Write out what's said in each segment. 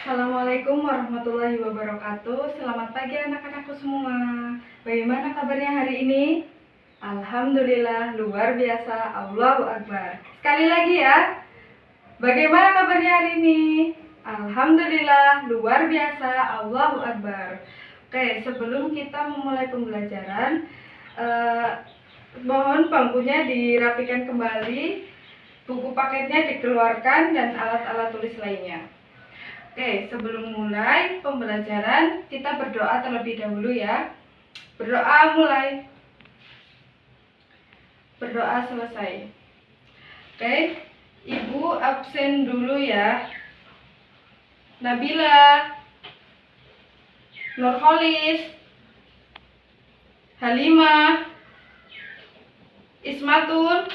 Assalamualaikum warahmatullahi wabarakatuh. Selamat pagi anak-anakku semua. Bagaimana kabarnya hari ini? Alhamdulillah, luar biasa. Allahu Akbar. Sekali lagi ya. Bagaimana kabarnya hari ini? Alhamdulillah, luar biasa. Allahu Akbar. Oke, sebelum kita memulai pembelajaran, mohon bangkunya dirapikan kembali, buku paketnya dikeluarkan, dan alat-alat tulis lainnya. Oke, sebelum mulai pembelajaran, kita berdoa terlebih dahulu ya. Berdoa mulai. Berdoa selesai. Oke, Ibu absen dulu ya. Nabila, Nurholis, Halimah, Ismatul.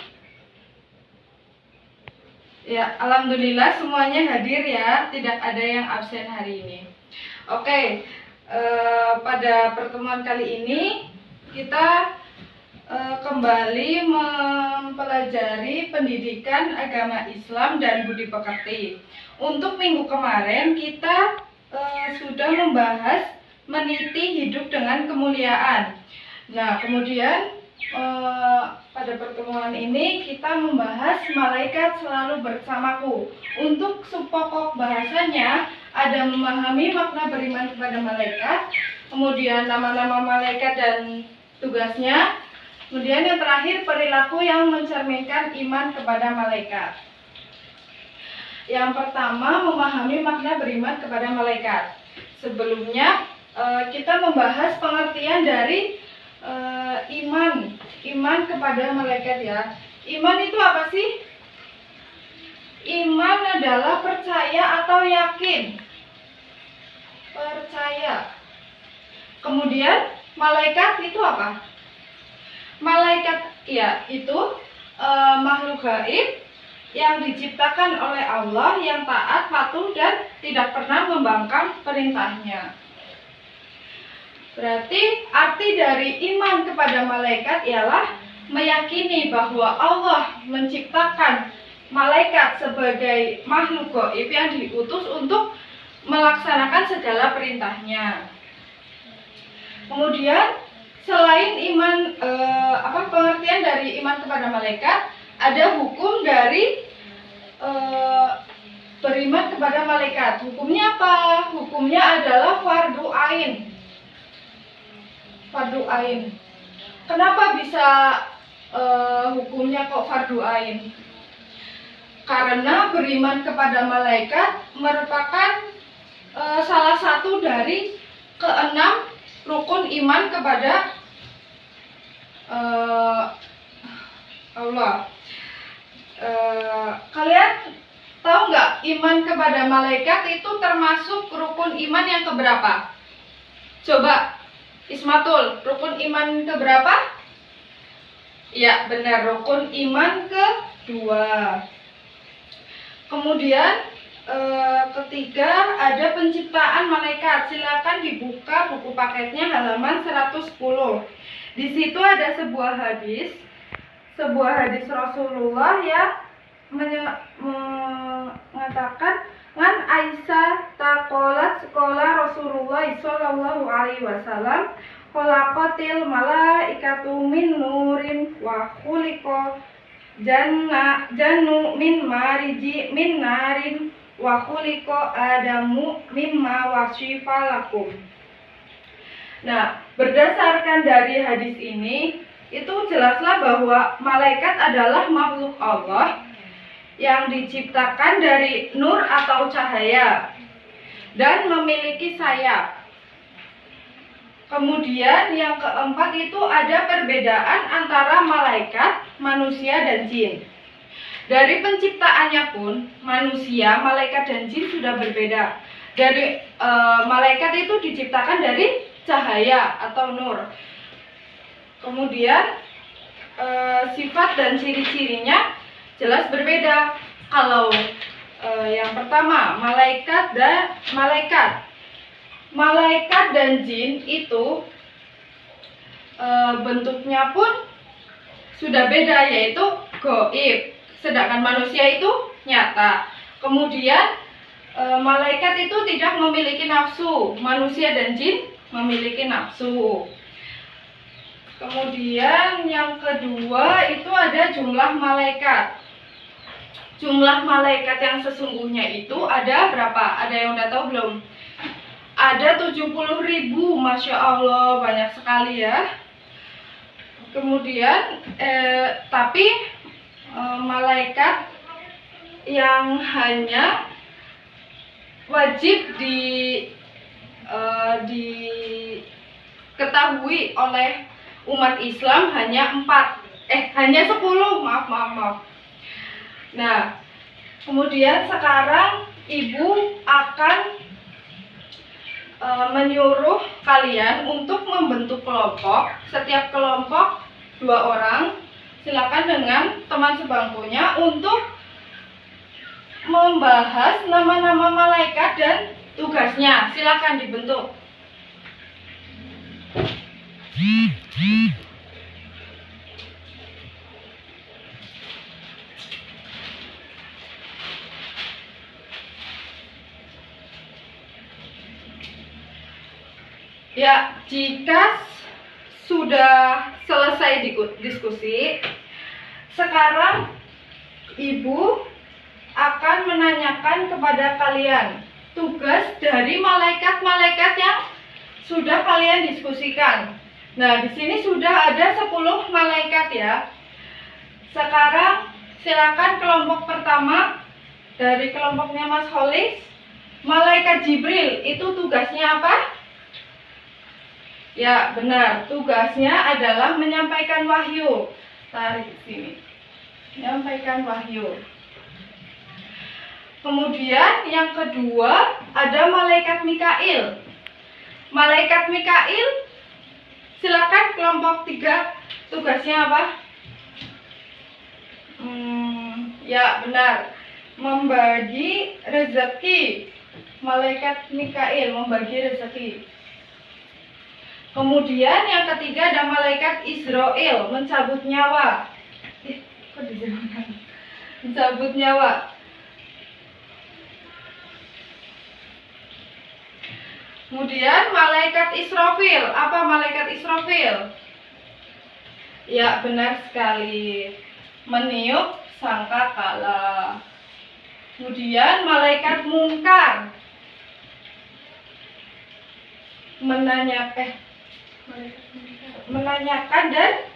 Ya, alhamdulillah semuanya hadir ya, tidak ada yang absen hari ini. Oke, pada pertemuan kali ini kita kembali mempelajari pendidikan agama Islam dan budi pekerti. Untuk minggu kemarin kita sudah membahas meniti hidup dengan kemuliaan. Nah, kemudian pada pertemuan ini kita membahas malaikat selalu bersamaku. Untuk subpokok bahasanya ada memahami makna beriman kepada malaikat, kemudian nama-nama malaikat dan tugasnya, kemudian yang terakhir perilaku yang mencerminkan iman kepada malaikat. Yang pertama, memahami makna beriman kepada malaikat. Sebelumnya kita membahas pengertian dari iman kepada malaikat ya. Iman itu apa sih? Iman adalah percaya atau yakin. Percaya. Kemudian malaikat itu apa? Malaikat ya itu makhluk gaib yang diciptakan oleh Allah, yang taat, patuh, dan tidak pernah membangkang perintahnya. Berarti arti dari iman kepada malaikat ialah meyakini bahwa Allah menciptakan malaikat sebagai makhluk gaib yang diutus untuk melaksanakan segala perintahnya. Kemudian selain iman, pengertian dari iman kepada malaikat, ada hukum dari beriman kepada malaikat. Hukumnya apa? Hukumnya adalah fardu ain. Fardu ain. Kenapa bisa hukumnya kok fardu ain? Karena beriman kepada malaikat merupakan salah satu dari keenam rukun iman kepada Allah. Kalian tahu nggak, iman kepada malaikat itu termasuk rukun iman yang keberapa? Coba Ismatul, rukun iman keberapa? Ya, benar, rukun iman kedua. Kemudian ketiga ada penciptaan malaikat. Silakan dibuka buku paketnya halaman 110. Di situ ada sebuah hadis Rasulullah yang mengatakan, "Man Aisyah taqolat sekolah Rasulullah sallallahu alaihi wasallam khalaqatil malaikatu min nurin wa khuliqa jannu min mariji min narin wa khuliqa adamu mimma wasifa lakum." Nah, berdasarkan dari hadis ini, itu jelaslah bahwa malaikat adalah makhluk Allah yang diciptakan dari nur atau cahaya dan memiliki sayap. Kemudian yang keempat itu ada perbedaan antara malaikat, manusia, dan jin. Dari penciptaannya pun, manusia, malaikat, dan jin sudah berbeda. Dari malaikat itu diciptakan dari cahaya atau nur. Kemudian sifat dan ciri-cirinya jelas berbeda. Kalau yang pertama, malaikat dan jin itu bentuknya pun sudah beda, yaitu gaib. Sedangkan manusia itu nyata. Kemudian malaikat itu tidak memiliki nafsu, manusia dan jin memiliki nafsu. Kemudian yang kedua itu ada jumlah malaikat. Jumlah malaikat yang sesungguhnya itu ada berapa? Ada yang udah tahu belum? Ada 70.000, Masya Allah, banyak sekali ya. Kemudian tapi malaikat yang hanya wajib diketahui oleh umat Islam hanya 10, maaf. Nah, kemudian sekarang ibu akan menyuruh kalian untuk membentuk kelompok. Setiap kelompok 2 orang, silakan dengan teman sebangkunya untuk membahas nama-nama malaikat dan tugasnya. Silakan dibentuk. Ya, jika sudah selesai diskusi, sekarang ibu akan menanyakan kepada kalian tugas dari malaikat-malaikat yang sudah kalian diskusikan. Nah, di sini sudah ada 10 malaikat ya. Sekarang silakan kelompok pertama dari kelompoknya Mas Holis, malaikat Jibril, itu tugasnya apa? Ya, benar. Tugasnya adalah menyampaikan wahyu. Tarik sini. Menyampaikan wahyu. Kemudian yang kedua ada malaikat Mikail. Malaikat Mikail, silakan kelompok 3, tugasnya apa? Ya, benar. Membagi rezeki. Malaikat Mikail membagi rezeki. Kemudian yang ketiga ada malaikat Israel, mencabut nyawa. Kok dijauhkan? Mencabut nyawa. Kemudian malaikat Israfil. Apa malaikat Israfil? Ya, benar sekali. Meniup sangkakala. Kemudian malaikat Mungkar. Menanyakan dan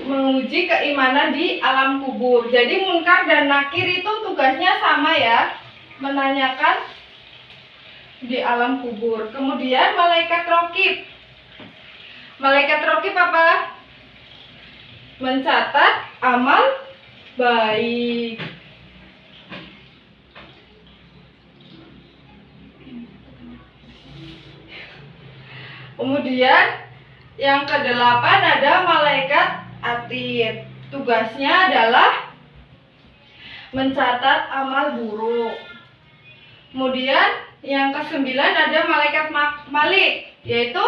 menguji keimanan di alam kubur. Jadi Munkar dan Nakir itu tugasnya sama ya, menanyakan di alam kubur. Kemudian malaikat Rokib. Malaikat Rokib apa? Mencatat amal baik. Kemudian yang ke-8 ada malaikat Atid. Tugasnya adalah mencatat amal buruk. Kemudian yang ke-9 ada malaikat Malik, yaitu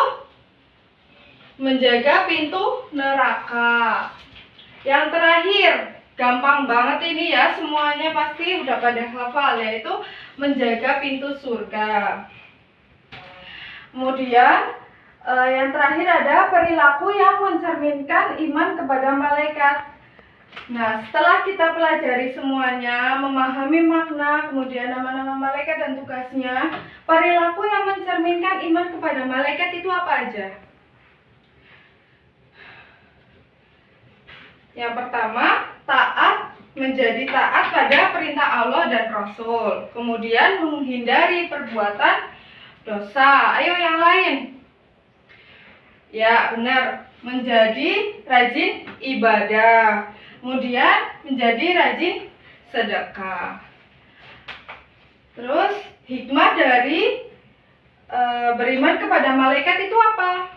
menjaga pintu neraka. Yang terakhir, gampang banget ini ya, semuanya pasti udah pada hafal, yaitu menjaga pintu surga. Kemudian yang terakhir ada perilaku yang mencerminkan iman kepada malaikat. Nah, setelah kita pelajari semuanya, memahami makna, kemudian nama-nama malaikat dan tugasnya, perilaku yang mencerminkan iman kepada malaikat itu apa aja? Yang pertama, menjadi taat pada perintah Allah dan Rasul. Kemudian menghindari perbuatan dosa. Ayo yang lain. Ya, benar. Menjadi rajin ibadah. Kemudian menjadi rajin sedekah. Terus hikmah dari beriman kepada malaikat itu apa?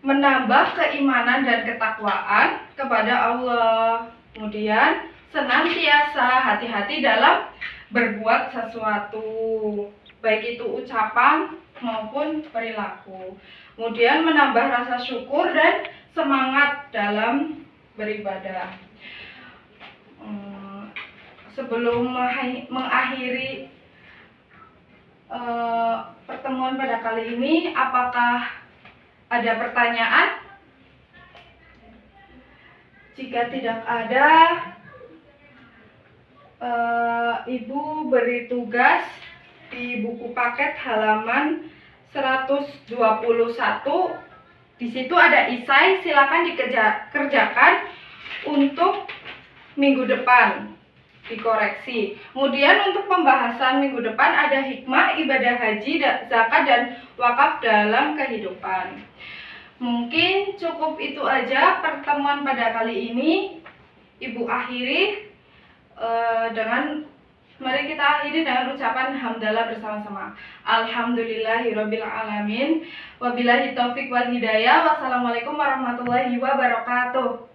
Menambah keimanan dan ketakwaan kepada Allah. Kemudian senantiasa hati-hati dalam berbuat sesuatu, baik itu ucapan maupun perilaku. Kemudian menambah rasa syukur dan semangat dalam beribadah. sebelum mengakhiri pertemuan pada kali ini, apakah ada pertanyaan? Jika tidak ada, Ibu beri tugas di buku paket halaman 121. Di situ ada isai, silakan dikerjakan untuk minggu depan, dikoreksi. Kemudian untuk pembahasan minggu depan ada hikmah ibadah haji, zakat, dan wakaf dalam kehidupan. Mungkin cukup itu aja pertemuan pada kali ini. Ibu akhiri mari kita akhiri dengan ucapan hamdalah bersama-sama. Alhamdulillahirabbil alamin. Wabillahi taufik wal hidayah. Wassalamualaikum warahmatullahi wabarakatuh.